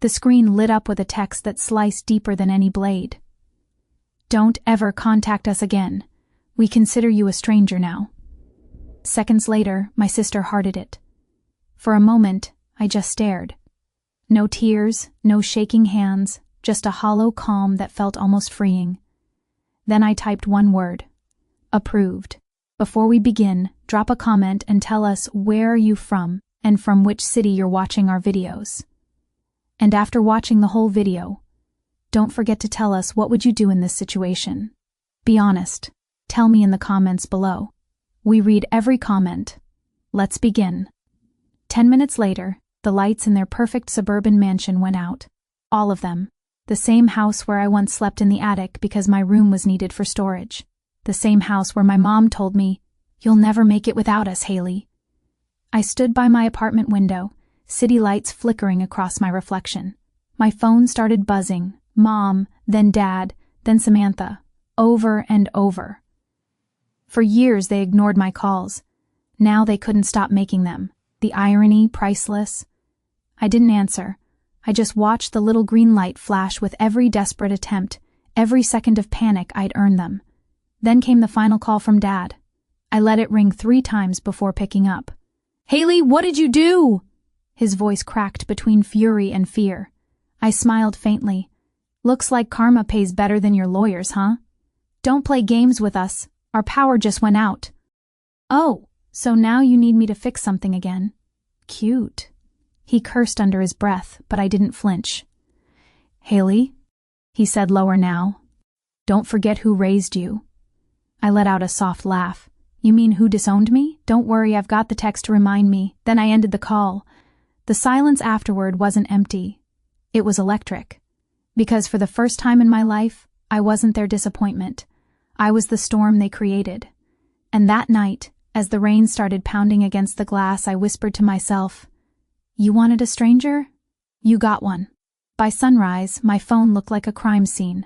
The screen lit up with a text that sliced deeper than any blade. "Don't ever contact us again. We consider you a stranger now." Seconds later, my sister hearted it. For a moment, I just stared. No tears, no shaking hands, just a hollow calm that felt almost freeing. Then I typed one word: approved. Before we begin, drop a comment and tell us where are you from and from which city you're watching our videos. And after watching the whole video, don't forget to tell us what would you do in this situation. Be honest. Tell me in the comments below. We read every comment. Let's begin. 10 minutes later, the lights in their perfect suburban mansion went out. All of them. The same house where I once slept in the attic because my room was needed for storage. The same house where my mom told me, "You'll never make it without us, Haley." I stood by my apartment window, city lights flickering across my reflection. My phone started buzzing. Mom, then Dad, then Samantha. Over and over. For years they ignored my calls. Now they couldn't stop making them. The irony, priceless. I didn't answer. I just watched the little green light flash with every desperate attempt, every second of panic I'd earned them. Then came the final call from Dad. I let it ring 3 times before picking up. "Haley, what did you do?" His voice cracked between fury and fear. I smiled faintly. "Looks like karma pays better than your lawyers, huh? Don't play games with us. Our power just went out." "Oh, so now you need me to fix something again. Cute." He cursed under his breath, but I didn't flinch. "Haley," he said lower now, "don't forget who raised you." I let out a soft laugh. "You mean who disowned me? Don't worry, I've got the text to remind me." Then I ended the call. The silence afterward wasn't empty. It was electric. Because for the first time in my life, I wasn't their disappointment. I was the storm they created. And that night, as the rain started pounding against the glass, I whispered to myself, "You wanted a stranger? You got one." By sunrise, my phone looked like a crime scene.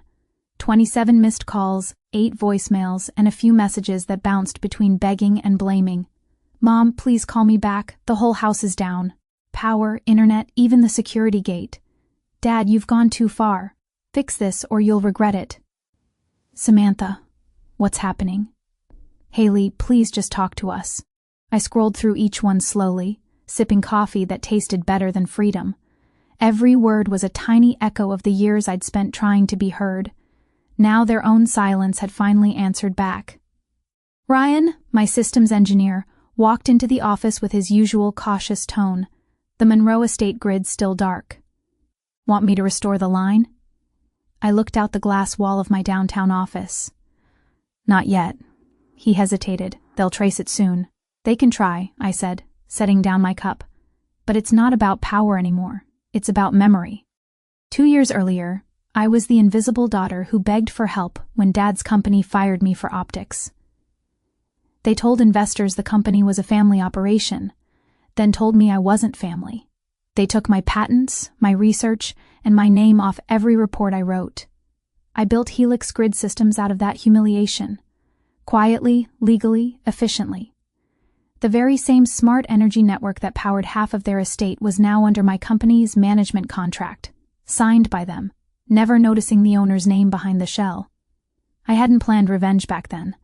27 missed calls, 8 voicemails, and a few messages that bounced between begging and blaming. "Mom, please call me back. The whole house is down. Power, internet, even the security gate. Dad, you've gone too far. Fix this or you'll regret it." "Samantha, what's happening?" "Haley, please just talk to us." I scrolled through each one slowly, sipping coffee that tasted better than freedom. Every word was a tiny echo of the years I'd spent trying to be heard. Now their own silence had finally answered back. Ryan, my systems engineer, walked into the office with his usual cautious tone, the Monroe estate grid still dark. "Want me to restore the line?" I looked out the glass wall of my downtown office. "Not yet." He hesitated. "They'll trace it soon." "They can try," I said, setting down my cup. "But it's not about power anymore. It's about memory." 2 years earlier, I was the invisible daughter who begged for help when Dad's company fired me for optics. They told investors the company was a family operation, then told me I wasn't family. They took my patents, my research, and my name off every report I wrote. I built Helix grid systems out of that humiliation. Quietly, legally, efficiently. The very same smart energy network that powered half of their estate was now under my company's management contract, signed by them, never noticing the owner's name behind the shell. I hadn't planned revenge back then.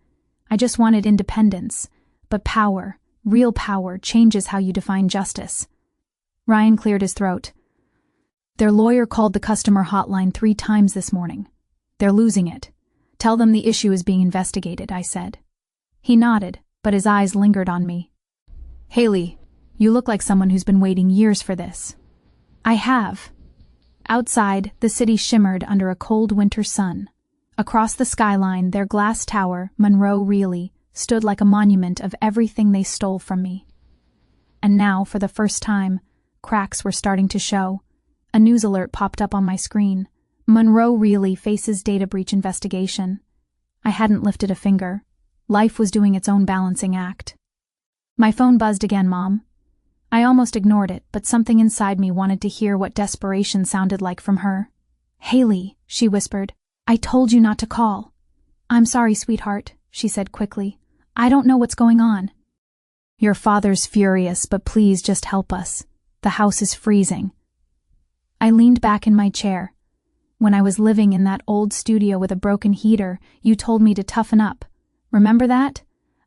I just wanted independence, but power, real power, changes how you define justice. Ryan cleared his throat. "Their lawyer called the customer hotline 3 times this morning. They're losing it. Tell them the issue is being investigated," I said. He nodded, but his eyes lingered on me. "Haley, you look like someone who's been waiting years for this." "I have." Outside, the city shimmered under a cold winter sun. Across the skyline, their glass tower, Monroe Really, stood like a monument of everything they stole from me. And now, for the first time, cracks were starting to show. A news alert popped up on my screen. "Monroe Really faces data breach investigation." I hadn't lifted a finger. Life was doing its own balancing act. My phone buzzed again, Mom. I almost ignored it, but something inside me wanted to hear what desperation sounded like from her. "Haley," she whispered, "I told you not to call." "I'm sorry, sweetheart," she said quickly. "I don't know what's going on." "Your father's furious, but please just help us. The house is freezing." I leaned back in my chair. When I was living in that old studio with a broken heater, you told me to toughen up. Remember that?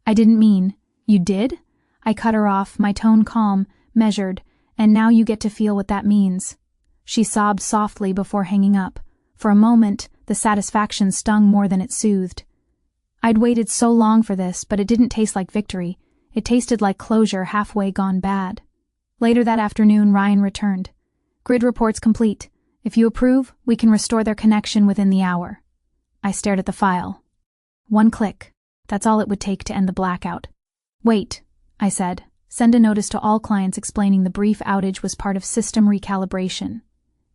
I didn't mean. You did? I cut her off, my tone calm, measured, and now you get to feel what that means. She sobbed softly before hanging up. For a moment, the satisfaction stung more than it soothed. I'd waited so long for this, but it didn't taste like victory. It tasted like closure halfway gone bad. Later that afternoon, Ryan returned. Grid reports complete. If you approve, we can restore their connection within the hour. I stared at the file. One click. That's all it would take to end the blackout. Wait, I said. Send a notice to all clients explaining the brief outage was part of system recalibration.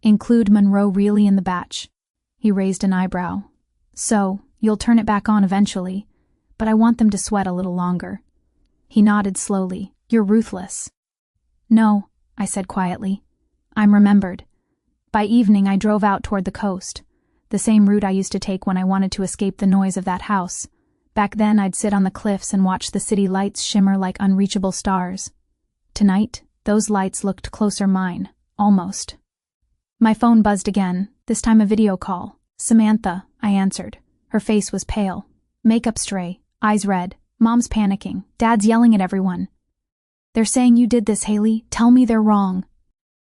Include Monroe really in the batch. He raised an eyebrow. So, you'll turn it back on eventually, but I want them to sweat a little longer. He nodded slowly. You're ruthless. No, I said quietly. I'm remembered. By evening I drove out toward the coast, the same route I used to take when I wanted to escape the noise of that house. Back then I'd sit on the cliffs and watch the city lights shimmer like unreachable stars. Tonight, those lights looked closer mine, almost. My phone buzzed again, this time a video call. Samantha, I answered. Her face was pale. Makeup stray, eyes red. Mom's panicking. Dad's yelling at everyone. They're saying you did this, Haley. Tell me they're wrong.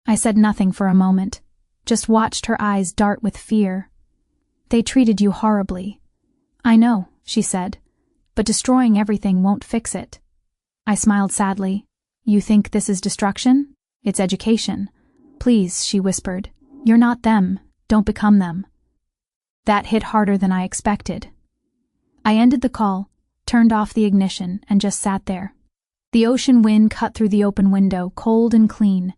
I said nothing for a moment. Just watched her eyes dart with fear. They treated you horribly. I know, she said, but destroying everything won't fix it. I smiled sadly. You think this is destruction? It's education. Please, she whispered. You're not them. Don't become them. That hit harder than I expected. I ended the call, turned off the ignition, and just sat there. The ocean wind cut through the open window, cold and clean.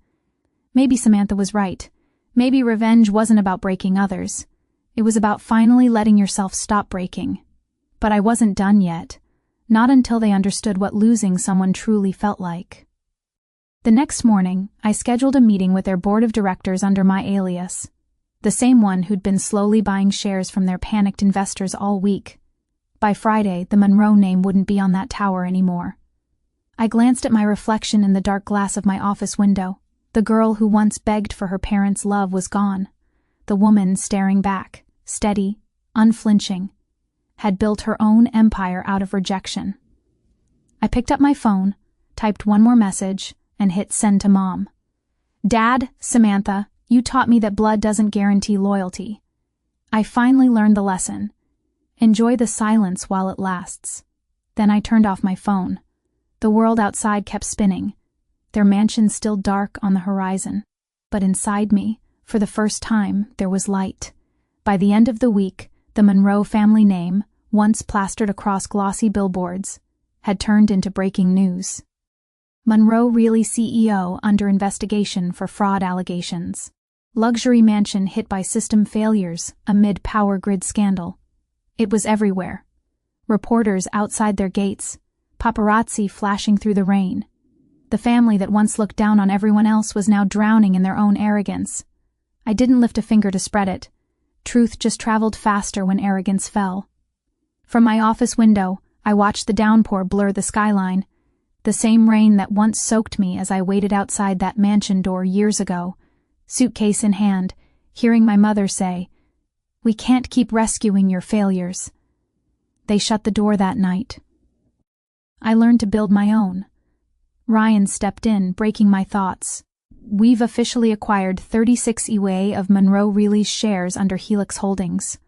Maybe Samantha was right. Maybe revenge wasn't about breaking others. It was about finally letting yourself stop breaking. But I wasn't done yet. Not until they understood what losing someone truly felt like. The next morning, I scheduled a meeting with their board of directors under my alias. The same one who'd been slowly buying shares from their panicked investors all week. By Friday, the Monroe name wouldn't be on that tower anymore. I glanced at my reflection in the dark glass of my office window. The girl who once begged for her parents' love was gone. The woman staring back, steady, unflinching, had built her own empire out of rejection. I picked up my phone, typed one more message, and hit send to Mom. Dad, Samantha, you taught me that blood doesn't guarantee loyalty. I finally learned the lesson. Enjoy the silence while it lasts. Then I turned off my phone. The world outside kept spinning, their mansion still dark on the horizon. But inside me, for the first time, there was light. By the end of the week, the Monroe family name, once plastered across glossy billboards, had turned into breaking news. Monroe really CEO under investigation for fraud allegations. Luxury mansion hit by system failures amid power grid scandal. It was everywhere. Reporters outside their gates, paparazzi flashing through the rain. The family that once looked down on everyone else was now drowning in their own arrogance. I didn't lift a finger to spread it. Truth just traveled faster when arrogance fell. From my office window, I watched the downpour blur the skyline, the same rain that once soaked me as I waited outside that mansion door years ago, suitcase in hand, hearing my mother say, "We can't keep rescuing your failures." They shut the door that night. I learned to build my own. Ryan stepped in, breaking my thoughts. We've officially acquired 36 EWA of Monroe Realty's shares under Helix Holdings.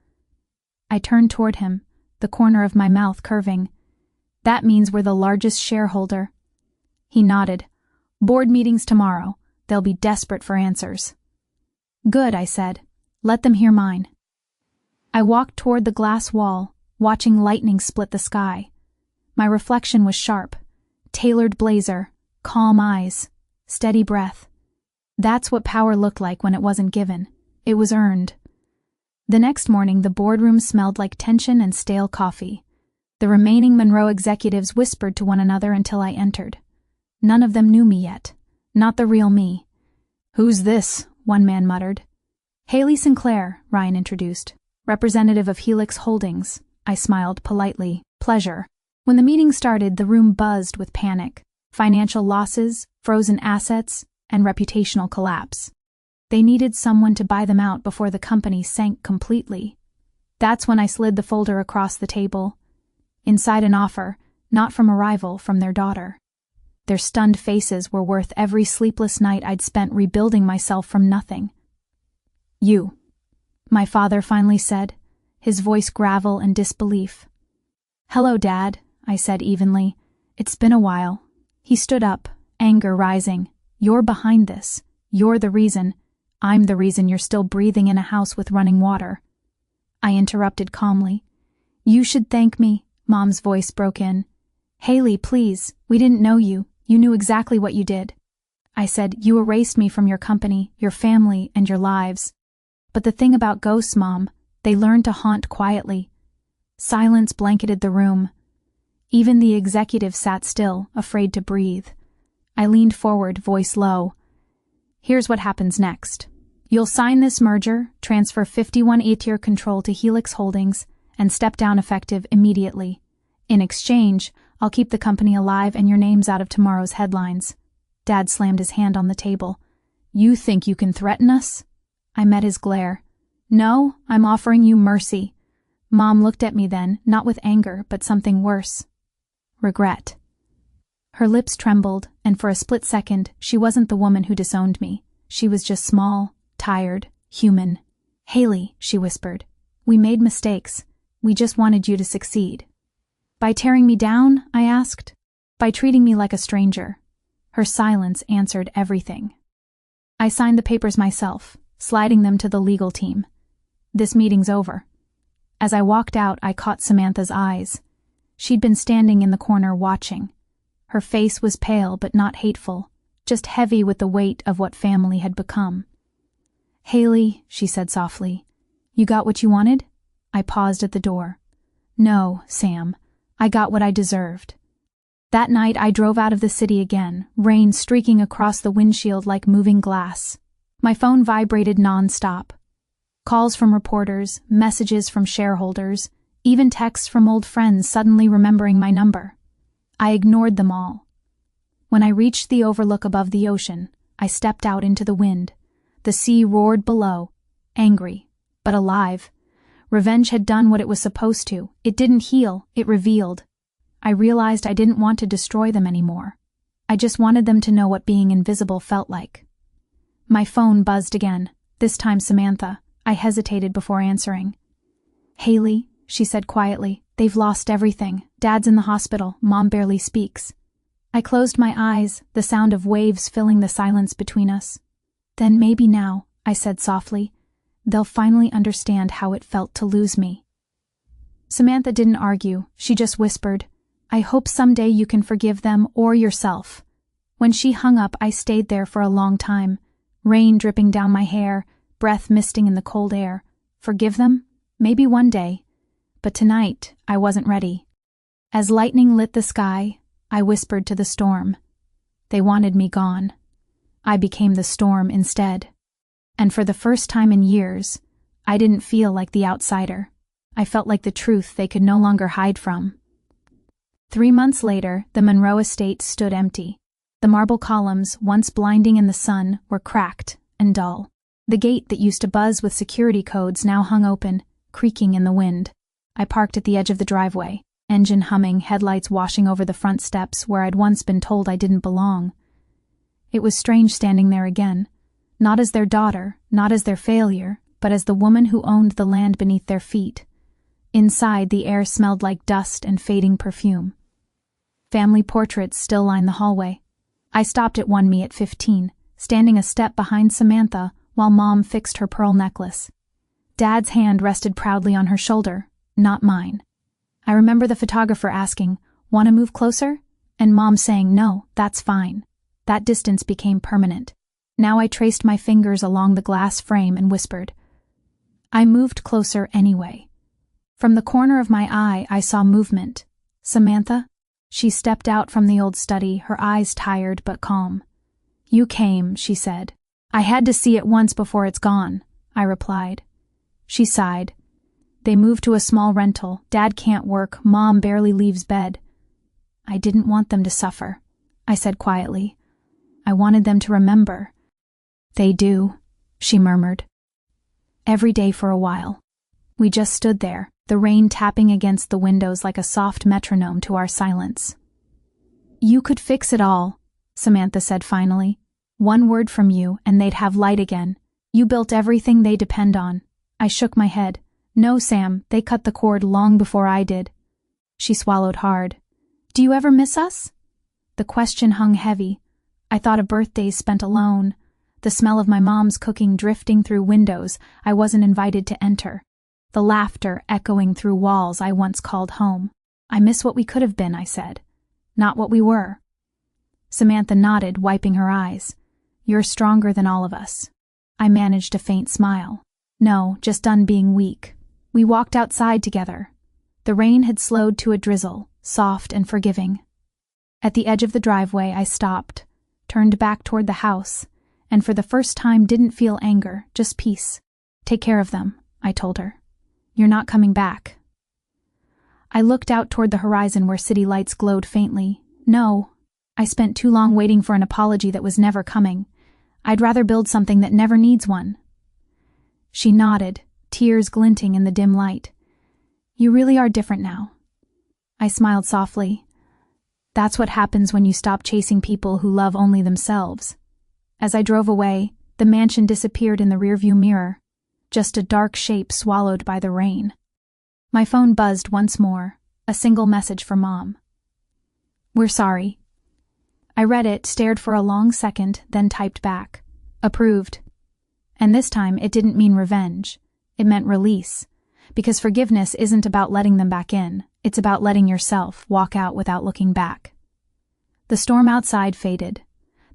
I turned toward him, the corner of my mouth curving. That means we're the largest shareholder. He nodded. Board meetings tomorrow. They'll be desperate for answers. Good, I said. Let them hear mine. I walked toward the glass wall, watching lightning split the sky. My reflection was sharp. Tailored blazer, calm eyes, steady breath. That's what power looked like when it wasn't given. It was earned. The next morning, the boardroom smelled like tension and stale coffee. The remaining Monroe executives whispered to one another until I entered. None of them knew me yet. Not the real me. Who's this? One man muttered. Haley Sinclair, Ryan introduced. Representative of Helix Holdings. I smiled politely. Pleasure. When the meeting started, the room buzzed with panic. Financial losses, frozen assets, and reputational collapse. They needed someone to buy them out before the company sank completely. That's when I slid the folder across the table. Inside an offer, not from a rival, from their daughter. Their stunned faces were worth every sleepless night I'd spent rebuilding myself from nothing. "You," my father finally said, his voice gravel and disbelief. "Hello, Dad," I said evenly. "It's been a while." He stood up, anger rising. "You're behind this. You're the reason. I'm the reason you're still breathing in a house with running water." I interrupted calmly. "You should thank me," Mom's voice broke in. "Haley, please, we didn't know you. You knew exactly what you did." I said, "You erased me from your company, your family, and your lives. But the thing about ghosts, Mom, they learn to haunt quietly." Silence blanketed the room. Even the executive sat still, afraid to breathe. I leaned forward, voice low. "Here's what happens next. You'll sign this merger, transfer 51/8-year control to Helix Holdings, and step down effective immediately. In exchange, I'll keep the company alive and your names out of tomorrow's headlines." Dad slammed his hand on the table. "You think you can threaten us?" I met his glare. "No, I'm offering you mercy." Mom looked at me then, not with anger, but something worse. Regret. Her lips trembled, and for a split second, she wasn't the woman who disowned me. She was just small, tired, human. "Haley," she whispered, "we made mistakes. We just wanted you to succeed." "By tearing me down?" I asked. "By treating me like a stranger." Her silence answered everything. I signed the papers myself, sliding them to the legal team. "This meeting's over." As I walked out, I caught Samantha's eyes. She'd been standing in the corner watching. Her face was pale but not hateful, just heavy with the weight of what family had become. "Haley," she said softly, "you got what you wanted?" I paused at the door. "No, Sam, I got what I deserved." That night I drove out of the city again, rain streaking across the windshield like moving glass. My phone vibrated non-stop. Calls from reporters, messages from shareholders, even texts from old friends suddenly remembering my number. I ignored them all. When I reached the overlook above the ocean, I stepped out into the wind. The sea roared below, angry, but alive. Revenge had done what it was supposed to. It didn't heal, it revealed. I realized I didn't want to destroy them anymore. I just wanted them to know what being invisible felt like. My phone buzzed again, this time Samantha. I hesitated before answering. "Haley," she said quietly, "they've lost everything. Dad's in the hospital. Mom barely speaks." I closed my eyes, the sound of waves filling the silence between us. "Then maybe now," I said softly, "they'll finally understand how it felt to lose me." Samantha didn't argue. She just whispered, "I hope someday you can forgive them or yourself." When she hung up, I stayed there for a long time, rain dripping down my hair, breath misting in the cold air. Forgive them? Maybe one day. But tonight, I wasn't ready. As lightning lit the sky, I whispered to the storm. They wanted me gone. I became the storm instead. And for the first time in years, I didn't feel like the outsider. I felt like the truth they could no longer hide from. 3 months later, the Monroe estate stood empty. The marble columns, once blinding in the sun, were cracked and dull. The gate that used to buzz with security codes now hung open, creaking in the wind. I parked at the edge of the driveway, engine humming, headlights washing over the front steps where I'd once been told I didn't belong. It was strange standing there again, not as their daughter, not as their failure, but as the woman who owned the land beneath their feet. Inside, the air smelled like dust and fading perfume. Family portraits still lined the hallway. I stopped at one me at 15, standing a step behind Samantha while Mom fixed her pearl necklace. Dad's hand rested proudly on her shoulder, not mine. I remember the photographer asking, "Want to move closer?" and Mom saying, "No, that's fine." That distance became permanent. Now I traced my fingers along the glass frame and whispered. I moved closer anyway. From the corner of my eye, I saw movement. "Samantha?" She stepped out from the old study, her eyes tired but calm. "You came," she said. "I had to see it once before it's gone," I replied. She sighed. "They moved to a small rental. Dad can't work. Mom barely leaves bed." "I didn't want them to suffer," I said quietly. "I wanted them to remember." "They do." she murmured. Every day for a while. We just stood there, the rain tapping against the windows like a soft metronome to our silence. You could fix it all, Samantha said finally. One word from you and they'd have light again. You built everything they depend on. I shook my head. No, Sam, they cut the cord long before I did. She swallowed hard. Do you ever miss us? The question hung heavy. I thought of birthdays spent alone, the smell of my mom's cooking drifting through windows I wasn't invited to enter, the laughter echoing through walls I once called home. I miss what we could have been, I said, not what we were. Samantha nodded, wiping her eyes. You're stronger than all of us. I managed a faint smile. No, just done being weak. We walked outside together. The rain had slowed to a drizzle, soft and forgiving. At the edge of the driveway, I stopped, turned back toward the house, and for the first time didn't feel anger, just peace. Take care of them, I told her. You're not coming back. I looked out toward the horizon where city lights glowed faintly. No, I spent too long waiting for an apology that was never coming. I'd rather build something that never needs one. She nodded, tears glinting in the dim light. You really are different now. I smiled softly. That's what happens when you stop chasing people who love only themselves. As I drove away, the mansion disappeared in the rearview mirror, just a dark shape swallowed by the rain. My phone buzzed once more, a single message for Mom. We're sorry. I read it, stared for a long second, then typed back. Approved. And this time it didn't mean revenge. It meant release. Because forgiveness isn't about letting them back in. It's about letting yourself walk out without looking back. The storm outside faded.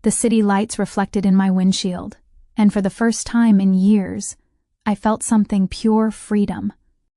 The city lights reflected in my windshield. And for the first time in years, I felt something pure freedom.